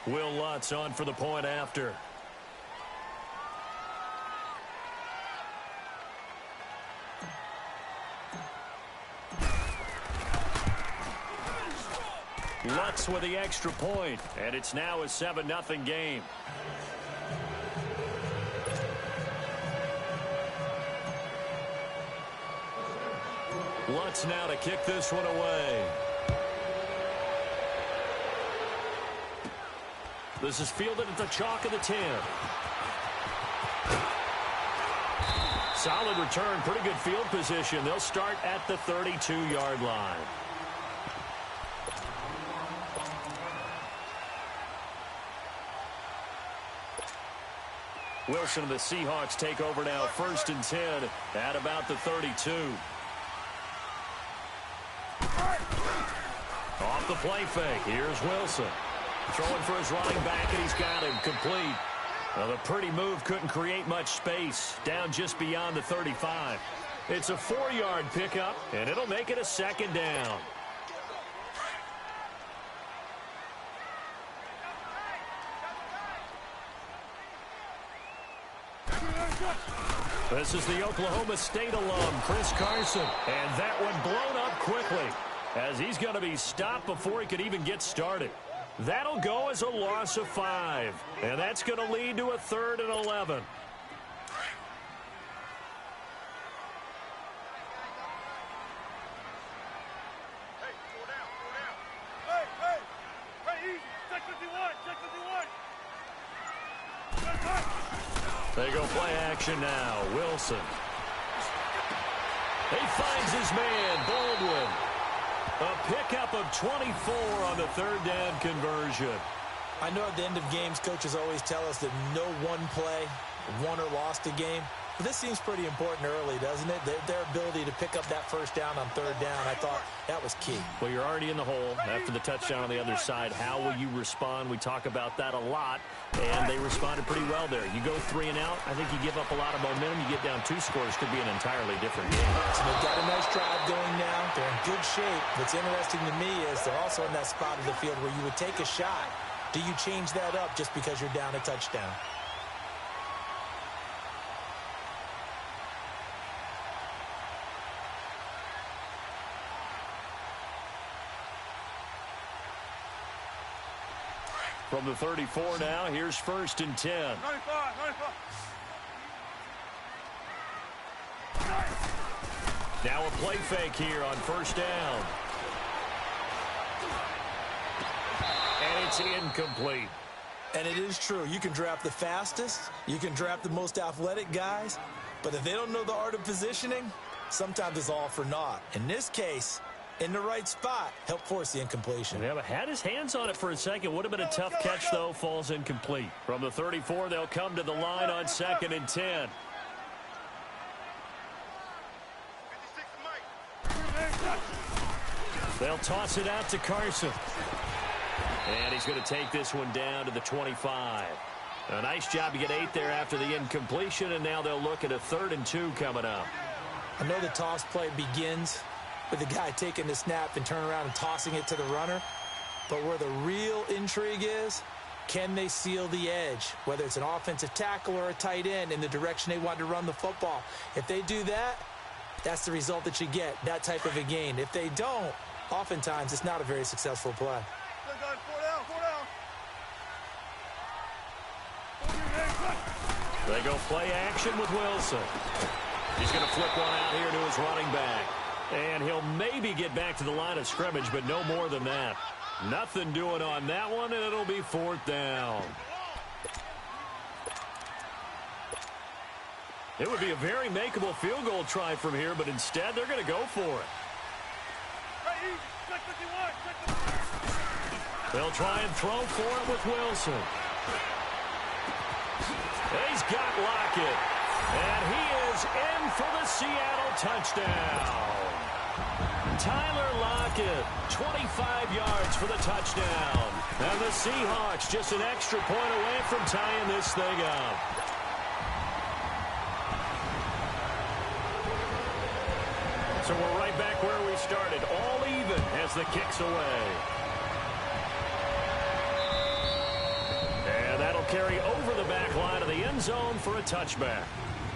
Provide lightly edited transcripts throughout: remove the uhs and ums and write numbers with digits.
Will Lutz on for the point after. Lutz with the extra point, and it's now a 7-0 game. Lutz now to kick this one away. This is fielded at the chalk of the 10. Solid return, pretty good field position. They'll start at the 32-yard line. Wilson and the Seahawks take over now, 1st and 10 at about the 32. Off the play fake, here's Wilson. Throwing for his running back, and he's got him complete. Well, the pretty move couldn't create much space, down just beyond the 35. It's a 4-yard pickup, and it'll make it a 2nd down. This is the Oklahoma State alum, Chris Carson. And that one blown up quickly as he's going to be stopped before he could even get started. That'll go as a loss of 5. And that's going to lead to a 3rd and 11. They go play action now. Wilson. He finds his man, Baldwin. A pickup of 24 on the 3rd down conversion. I know at the end of games, coaches always tell us that no one play won or lost a game. But this seems pretty important early, doesn't it? Their ability to pick up that 1st down on 3rd down, I thought that was key. Well, you're already in the hole after the touchdown on the other side. How will you respond? We talk about that a lot, and they responded pretty well there. You go 3 and out, I think you give up a lot of momentum. You get down 2 scores, could be an entirely different game. So they've got a nice drive going now. They're in good shape. What's interesting to me is they're also in that spot of the field where you would take a shot. Do you change that up just because you're down a touchdown? From the 34 now, here's 1st and 10. 95. Now a play fake here on 1st down. And it's incomplete. And it is true. You can draft the fastest. You can draft the most athletic guys. But if they don't know the art of positioning, sometimes it's all for naught. In this case, in the right spot, help force the incompletion. Yeah, but had his hands on it for a second. Would have been a tough catch, though. Falls incomplete. From the 34, they'll come to the line on 2nd and 10. They'll toss it out to Carson. And he's going to take this one down to the 25. A nice job to get 8 there after the incompletion, and now they'll look at a 3rd and 2 coming up. I know the toss play begins with the guy taking the snap and turning around and tossing it to the runner. But where the real intrigue is, can they seal the edge, whether it's an offensive tackle or a tight end, in the direction they want to run the football? If they do that, that's the result that you get, that type of a gain. If they don't, oftentimes it's not a very successful play. They go play action with Wilson. He's going to flip one out here to his running back. And he'll maybe get back to the line of scrimmage, but no more than that. Nothing doing on that one, and it'll be 4th down. It would be a very makeable field goal try from here, but instead they're going to go for it. They'll try and throw for it with Wilson. He's got Lockett. And he is in for the Seattle touchdown. Tyler Lockett, 25 yards for the touchdown. And the Seahawks just an extra point away from tying this thing up. So we're right back where we started, all even as the kick's away. carry over the back line of the end zone for a touchback.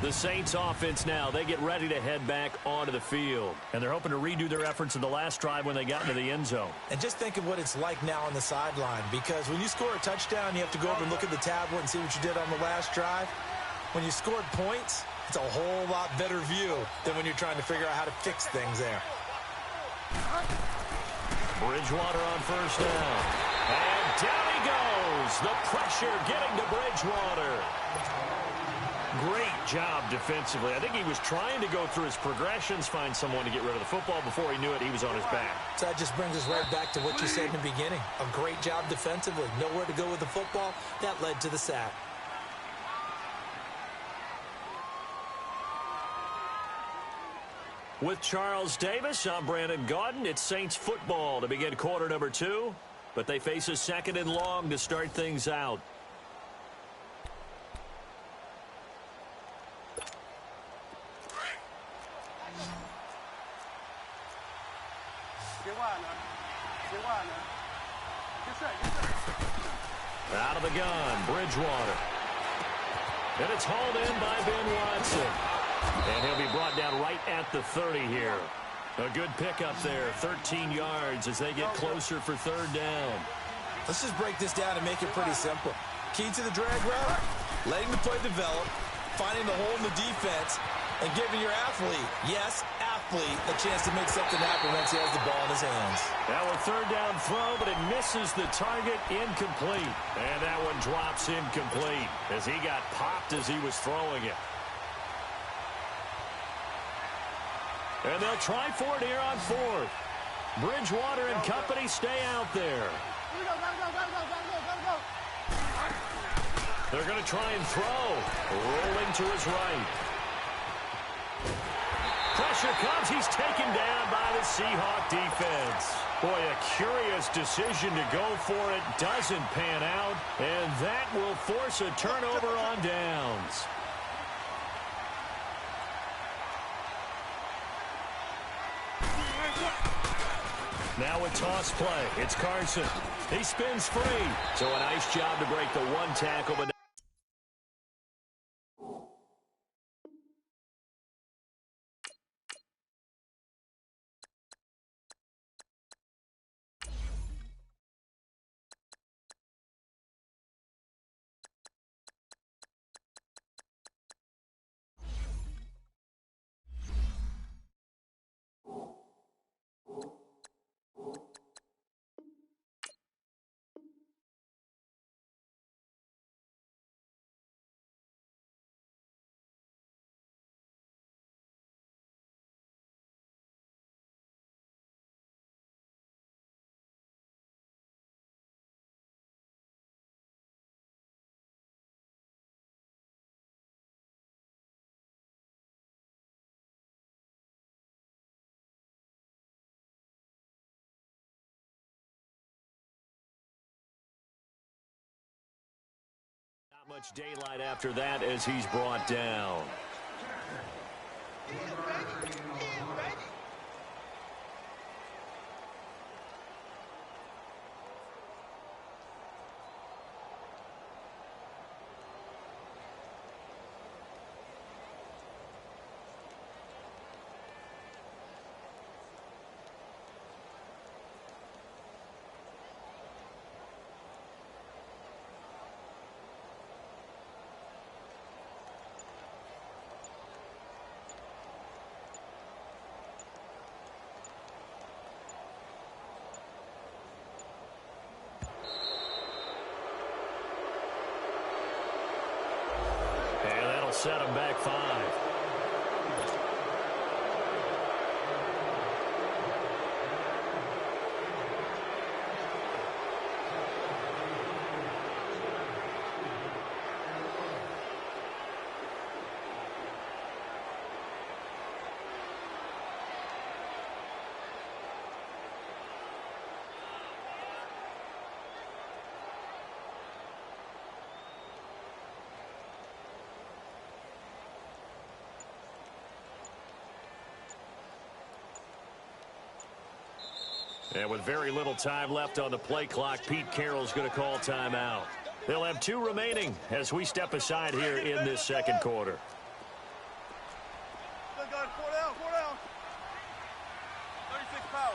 The Saints offense now, they get ready to head back onto the field. And they're hoping to redo their efforts in the last drive when they got into the end zone. And just think of what it's like now on the sideline, because when you score a touchdown, you have to go over and look at the tablet and see what you did on the last drive. When you scored points, it's a whole lot better view than when you're trying to figure out how to fix things there. Bridgewater on first down. And down he goes. The pressure getting to Bridgewater. Great job defensively. I think he was trying to go through his progressions, find someone to get rid of the football. Before he knew it, he was on his back. So that just brings us right back to what you said in the beginning. A great job defensively. Nowhere to go with the football. That led to the sack. With Charles Davis, I'm Brandon Gaudin. It's Saints football to begin quarter number 2. But they face a second and long to start things out. Out of the gun, Bridgewater. And it's hauled in by Ben Watson. And he'll be brought down right at the 30 here. A good pickup there, 13 yards as they get closer for third down. Let's just break this down and make it pretty simple. Key to the drag route, letting the play develop, finding the hole in the defense, and giving your athlete, yes, athlete, a chance to make something happen once he has the ball in his hands. Now a third down throw, but it misses the target, incomplete. And that one drops incomplete as he got popped as he was throwing it. And they'll try for it here on fourth. Bridgewater and company stay out there. They're going to try and throw. Rolling to his right. Pressure comes. He's taken down by the Seahawk defense. Boy, a curious decision to go for it. Doesn't pan out. And that will force a turnover on downs. Now a toss play. It's Carson. He spins free. So a nice job to break the one tackle, but not much daylight after that as he's brought down. Set him back 5. And with very little time left on the play clock, Pete Carroll's going to call timeout. They'll have 2 remaining as we step aside here in this second quarter. Good, guys. 4 down, 4 down. 36 power.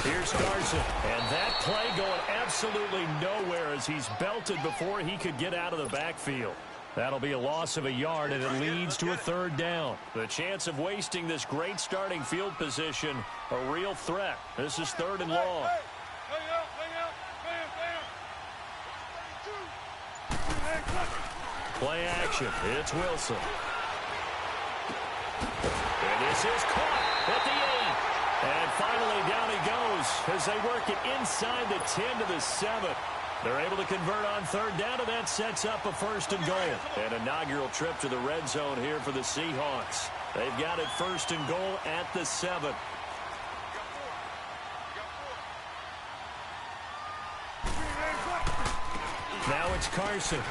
Here's Carson, and that play going absolutely nowhere as he's belted before he could get out of the backfield. That'll be a loss of a yard, and it leads to a 3rd down. The chance of wasting this great starting field position, a real threat. This is 3rd and long. Hang out, bam. Play action. It's Wilson. And this is caught at the 8. And finally down he goes as they work it inside the 10 to the 7. They're able to convert on 3rd down, and that sets up a 1st and goal. An inaugural trip to the red zone here for the Seahawks. They've got it 1st and goal at the 7. Now it's Carson.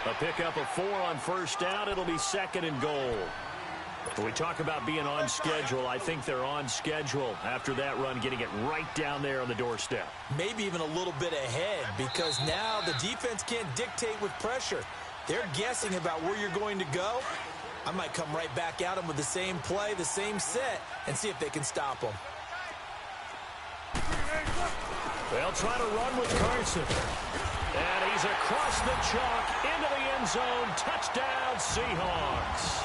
A pickup of 4 on 1st down. It'll be 2nd and goal. When we talk about being on schedule, I think they're on schedule after that run, getting it right down there on the doorstep. Maybe even a little bit ahead, because now the defense can't dictate with pressure. They're guessing about where you're going to go. I might come right back at them with the same play, the same set, and see if they can stop them. They'll try to run with Carson. And he's across the chalk into the end zone. Touchdown, Seahawks.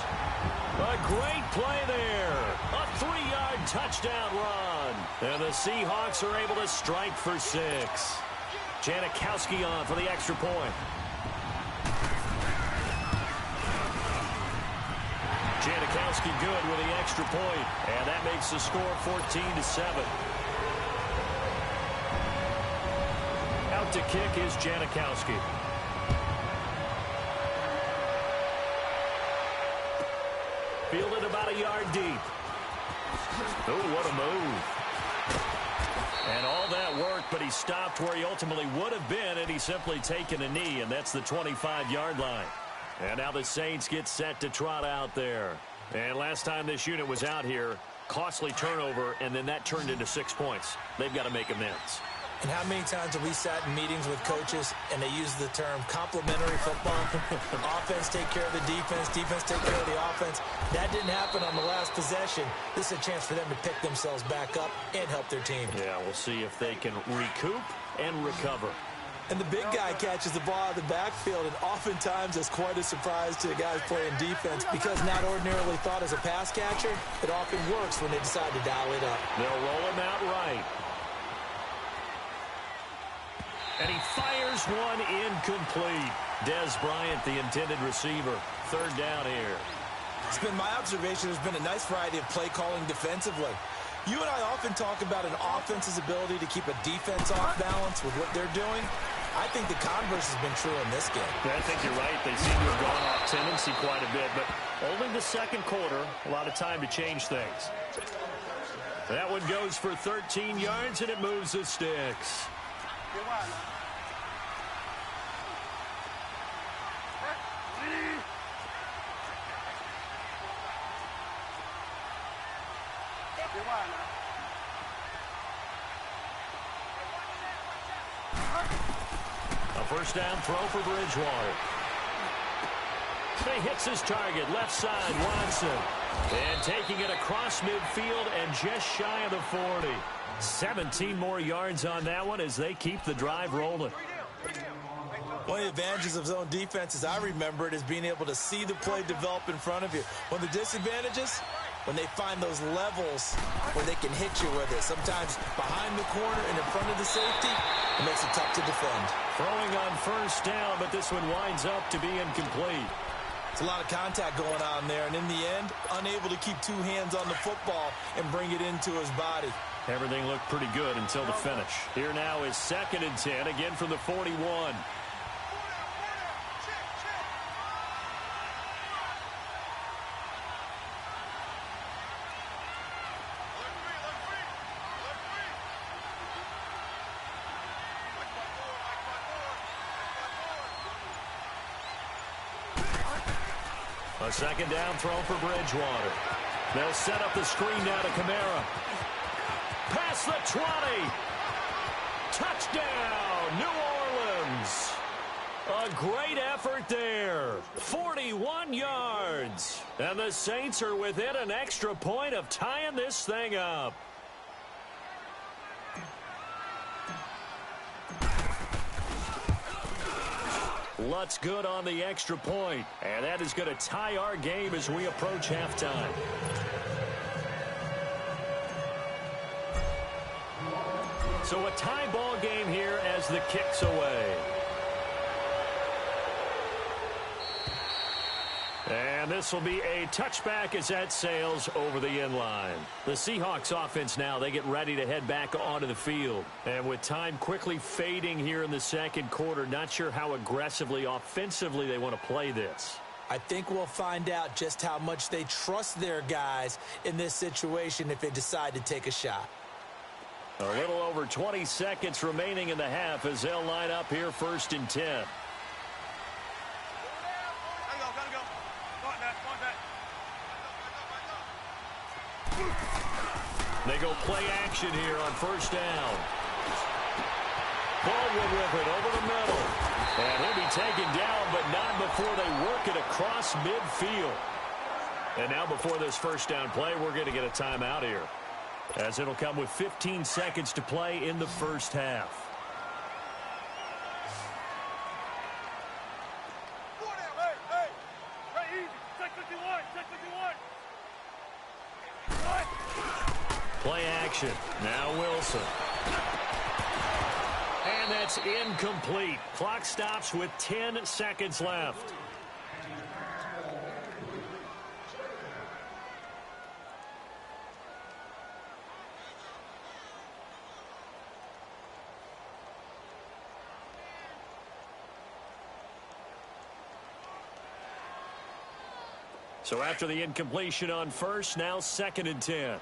A great play there. A 3-yard touchdown run. And the Seahawks are able to strike for 6. Janikowski on for the extra point. Janikowski good with the extra point. And that makes the score 14-7. Out to kick is Janikowski. Fielded about a yard deep. Oh, what a move. And all that work, but he stopped where he ultimately would have been, and he's simply taken a knee, and that's the 25-yard line. And now the Saints get set to trot out there. And last time this unit was out here, costly turnover, and then that turned into 6 points. They've got to make amends. And how many times have we sat in meetings with coaches and they use the term complementary football? Offense take care of the defense, defense take care of the offense. That didn't happen on the last possession. This is a chance for them to pick themselves back up and help their team. Yeah, we'll see if they can recoup and recover. And the big guy catches the ball out of the backfield, and oftentimes that's quite a surprise to the guys playing defense, because not ordinarily thought as a pass catcher, it often works when they decide to dial it up. They'll roll him out right. And he fires one incomplete. Des Bryant, the intended receiver. 3rd down here. It's been my observation there's been a nice variety of play calling defensively. You and I often talk about an offense's ability to keep a defense off balance with what they're doing. I think the converse has been true in this game. I think you're right. They seem to have gone off tendency quite a bit, but only the second quarter. A lot of time to change things. That one goes for 13 yards, and it moves the sticks. A 1st down throw for Bridgewater. He hits his target, left side, Watson. And taking it across midfield and just shy of the 40. 17 more yards on that one as they keep the drive rolling. One of the advantages of zone defense, as I remember it, is being able to see the play develop in front of you. One of the disadvantages, when they find those levels where they can hit you with it. Sometimes behind the corner and in front of the safety, it makes it tough to defend. Throwing on 1st down, but this one winds up to be incomplete. It's a lot of contact going on there, and in the end, unable to keep 2 hands on the football and bring it into his body. Everything looked pretty good until the finish. Here now is 2nd and 10, again from the 41. A 2nd down throw for Bridgewater. They'll set up the screen now to Kamara. Past the 20. A great effort there. 41 yards. And the Saints are within an extra point of tying this thing up. Lutz good on the extra point. And that is going to tie our game as we approach halftime. So a tie ball game here as the kick's away. And this will be a touchback as that sails over the end line. The Seahawks offense now, they get ready to head back onto the field. And with time quickly fading here in the second quarter, not sure how aggressively, offensively they want to play this. I think we'll find out just how much they trust their guys in this situation if they decide to take a shot. A little over 20 seconds remaining in the half as they'll line up here 1st and 10. They go play action here on 1st down. Baldwin with it over the middle. And he'll be taken down, but not before they work it across midfield. And now before this 1st down play, we're going to get a timeout here, as it'll come with 15 seconds to play in the 1st half. Play action. Now Wilson. And that's incomplete. Clock stops with 10 seconds left. So after the incompletion on 1st, now 2nd and 10.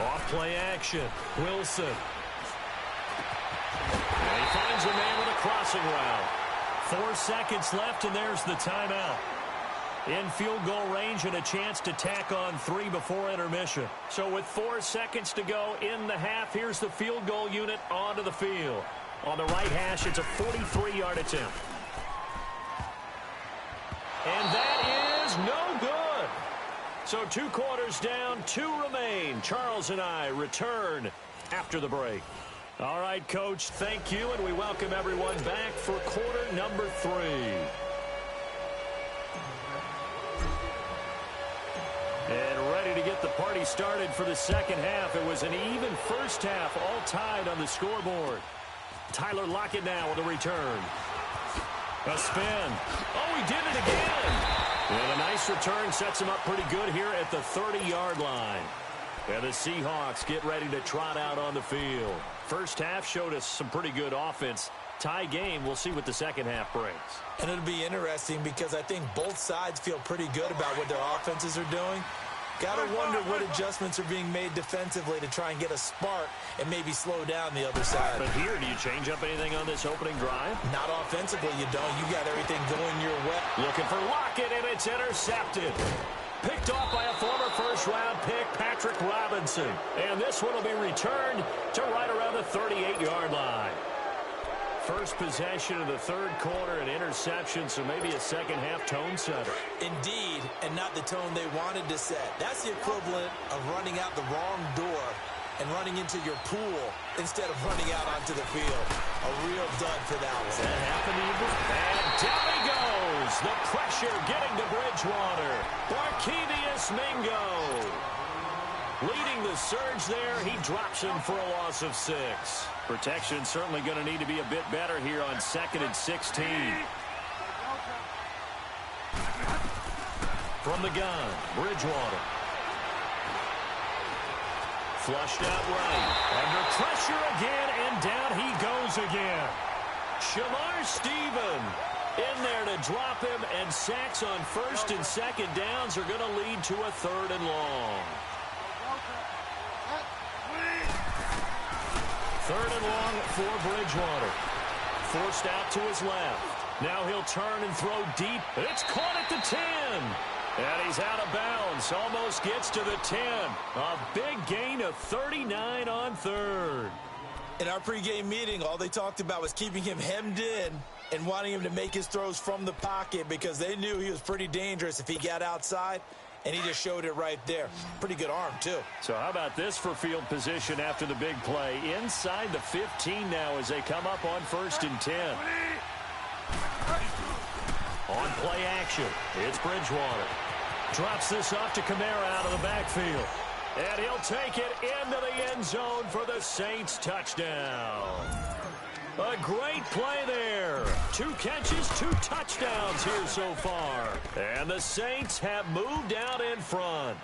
Off play action. Wilson. And he finds a man with a crossing route. 4 seconds left, and there's the timeout. In field goal range and a chance to tack on 3 before intermission. So with 4 seconds to go in the half, here's the field goal unit onto the field. On the right hash, it's a 43-yard attempt. And that is no good. So 2 quarters down, 2 remain. Charles and I return after the break. All right, Coach, thank you, and we welcome everyone back for quarter number 3. And ready to get the party started for the second half. It was an even 1st half, all tied on the scoreboard. Tyler Lockett now with a return. A spin. Oh, he did it again. And a nice return sets him up pretty good here at the 30-yard line. And the Seahawks get ready to trot out on the field. 1st half showed us some pretty good offense. Tie game, we'll see what the second half brings. And it'll be interesting because I think both sides feel pretty good about what their offenses are doing. Got to wonder what adjustments are being made defensively to try and get a spark and maybe slow down the other side. But here, do you change up anything on this opening drive? Not offensively, you don't. You got everything going your way. Looking for Lockett, and it's intercepted. Picked off by a former 1st-round pick, Patrick Robinson. And this one will be returned to right around the 38-yard line. First possession of the 3rd quarter, an interception, so maybe a second-half tone setter. Indeed, and not the tone they wanted to set. That's the equivalent of running out the wrong door and running into your pool instead of running out onto the field. A real dud for that one. Does that happen to you? And down he goes. The pressure getting to Bridgewater. Barkevius Mingo. Leading the surge there, he drops him for a loss of 6. Protection certainly going to need to be a bit better here on 2nd and 16. From the gun, Bridgewater. Flushed out right. Under pressure again, and down he goes again. Shamar Stephen in there to drop him, and sacks on 1st and 2nd downs are going to lead to a 3rd and long. 3rd and long for Bridgewater. Forced out to his left. Now he'll turn and throw deep. It's caught at the 10. And he's out of bounds. Almost gets to the 10. A big gain of 39 on third. In our pregame meeting, all they talked about was keeping him hemmed in and wanting him to make his throws from the pocket because they knew he was pretty dangerous if he got outside, and he just showed it right there. Pretty good arm, too. So how about this for field position after the big play? Inside the 15 now as they come up on 1st and 10. On play action, it's Bridgewater. Drops this off to Kamara out of the backfield. And he'll take it into the end zone for the Saints touchdown. A great play there. 2 catches, 2 touchdowns here so far. And the Saints have moved out in front.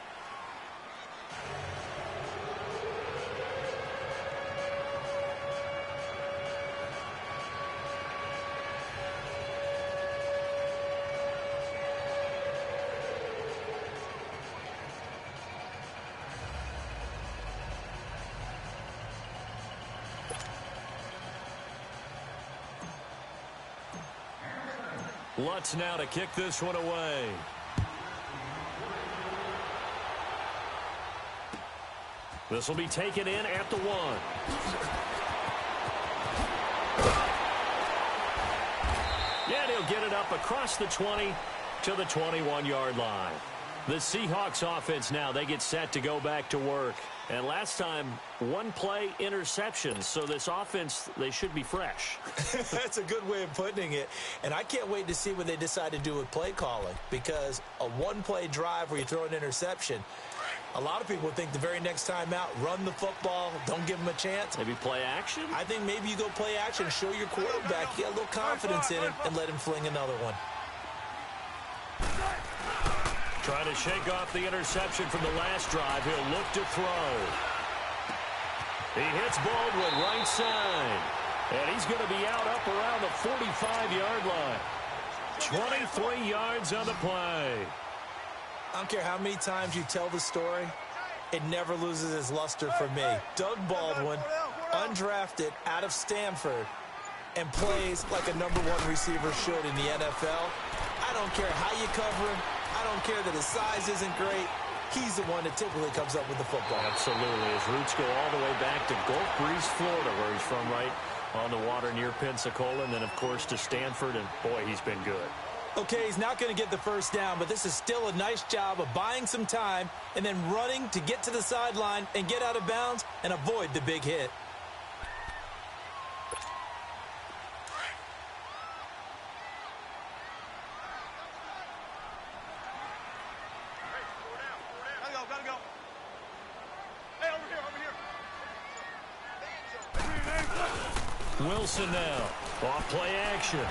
Lutz now to kick this one away. This will be taken in at the 1. And he'll get it up across the 20 to the 21-yard line. The Seahawks offense now, they get set to go back to work. And last time, 1 play interception. So this offense, they should be fresh. That's a good way of putting it. And I can't wait to see what they decide to do with play calling. Because a 1-play drive where you throw an interception, a lot of people think the very next time out, run the football, don't give them a chance. Maybe play action? I think maybe you go play action, show your quarterback, you got a little confidence in him, and let him fling another one. Trying to shake off the interception from the last drive. He'll look to throw. He hits Baldwin right side. And he's going to be out up around the 45-yard line. 23 yards on the play. I don't care how many times you tell the story, it never loses its luster for me. Doug Baldwin, undrafted out of Stanford, and plays like a #1 receiver should in the NFL. I don't care how you cover him. I don't care that his size isn't great. He's the one that typically comes up with the football. Absolutely. His roots go all the way back to Gulf Breeze, Florida, where he's from, right on the water near Pensacola. And then, of course, to Stanford. And, boy, he's been good. Okay, he's not going to get the first down, but this is still a nice job of buying some time and then running to get to the sideline and get out of bounds and avoid the big hit. Gotta go. Hey, over here. Wilson now. Off play action.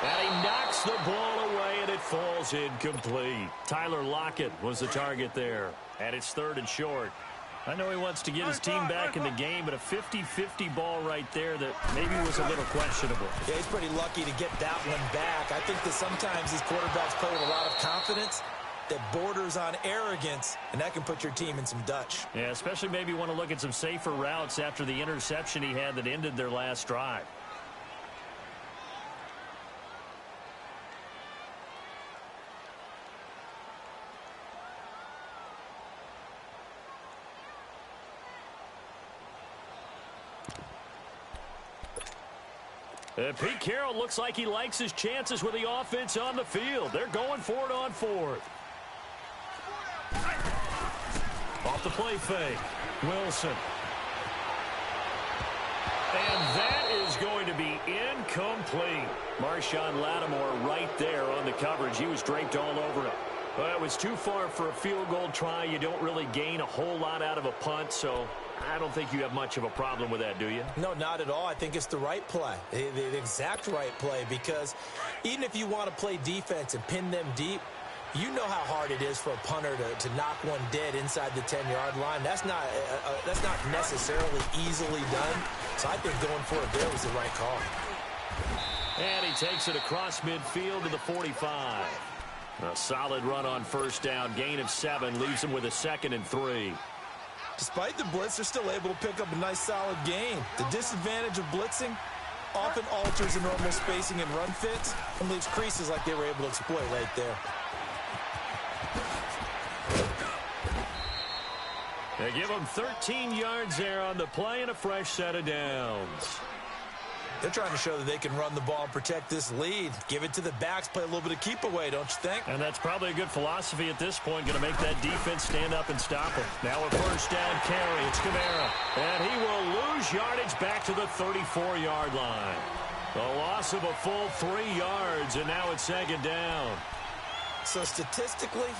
And he knocks the ball away, and it falls incomplete. Tyler Lockett was the target there. And it's 3rd and short. I know he wants to get his team back in the game, but a 50-50 ball right there that maybe was a little questionable. Yeah, he's pretty lucky to get that one back. I think that sometimes these quarterbacks play with a lot of confidence that borders on arrogance, and that can put your team in some Dutch. Yeah, especially maybe want to look at some safer routes after the interception he had that ended their last drive. And Pete Carroll looks like he likes his chances with the offense on the field. They're going for it on 4th. Off the play fake. Wilson. And that is going to be incomplete. Marshawn Lattimore right there on the coverage. He was draped all over it. Well, it was too far for a field goal try. You don't really gain a whole lot out of a punt, so I don't think you have much of a problem with that, do you? No, not at all. I think it's the right play, the exact right play, because even if you want to play defense and pin them deep, you know how hard it is for a punter to knock one dead inside the 10-yard line. That's not necessarily easily done. So I think going for it there was the right call. And he takes it across midfield to the 45. A solid run on first down. Gain of 7 leaves him with a 2nd and 3. Despite the blitz, they're still able to pick up a nice solid gain. The disadvantage of blitzing, often alters the normal spacing and run fits and leaves creases like they were able to exploit right there. They give them 13 yards there on the play and a fresh set of downs. They're trying to show that they can run the ball and protect this lead. Give it to the backs, play a little bit of keep away, don't you think? And that's probably a good philosophy at this point, going to make that defense stand up and stop them. Now a first down carry. It's Kamara. And he will lose yardage back to the 34-yard line. A loss of a full 3 yards, and now it's second down. So statistically,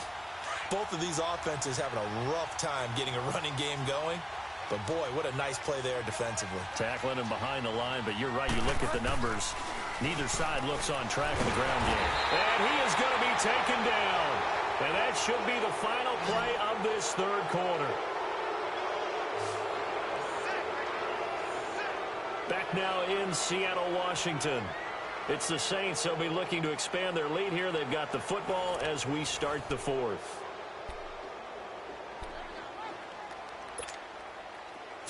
both of these offenses having a rough time getting a running game going. But, boy, what a nice play there defensively. Tackling him behind the line, but you're right. You look at the numbers. Neither side looks on track in the ground game. And he is going to be taken down. And that should be the final play of this third quarter. Back now in Seattle, Washington. It's the Saints. They'll be looking to expand their lead here. They've got the football as we start the fourth.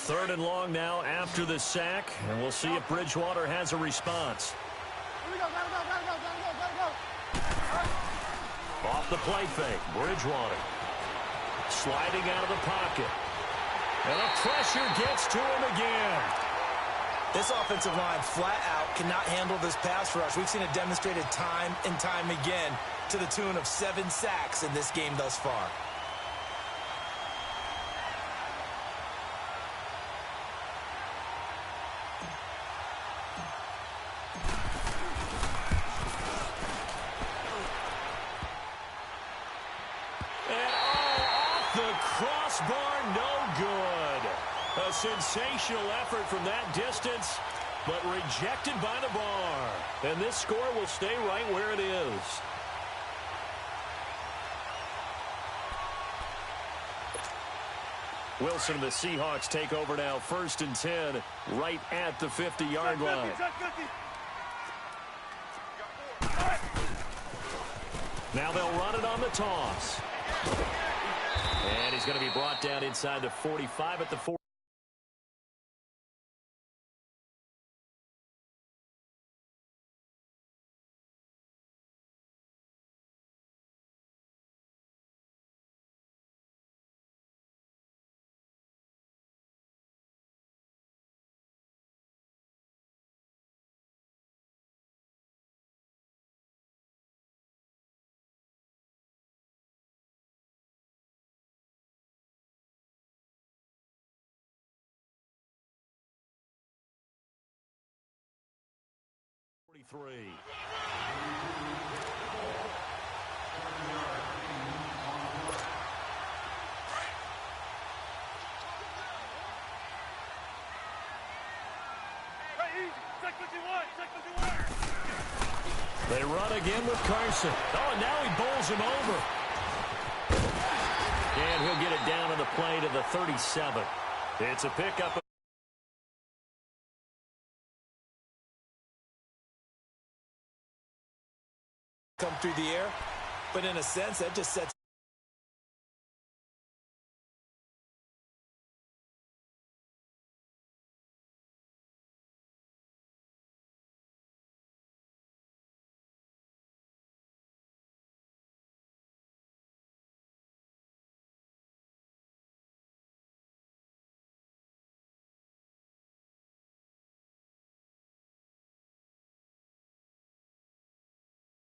Third and long now after the sack, and we'll see if Bridgewater has a response. Off the play fake, Bridgewater sliding out of the pocket. And the pressure gets to him again. This offensive line flat out cannot handle this pass rush. We've seen it demonstrated time and time again to the tune of 7 sacks in this game thus far. Crossbar, no good. A sensational effort from that distance, but rejected by the bar. And this score will stay right where it is. Wilson and the Seahawks take over now, 1st and 10, right at the 50-yard line. Now they'll run it on the toss. And he's going to be brought down inside the 45 at the 40. They run again with Carson. Oh, and now he bowls him over. And he'll get it down on the play to the 37. It's a pickup. Come through the air, but in a sense, that just sets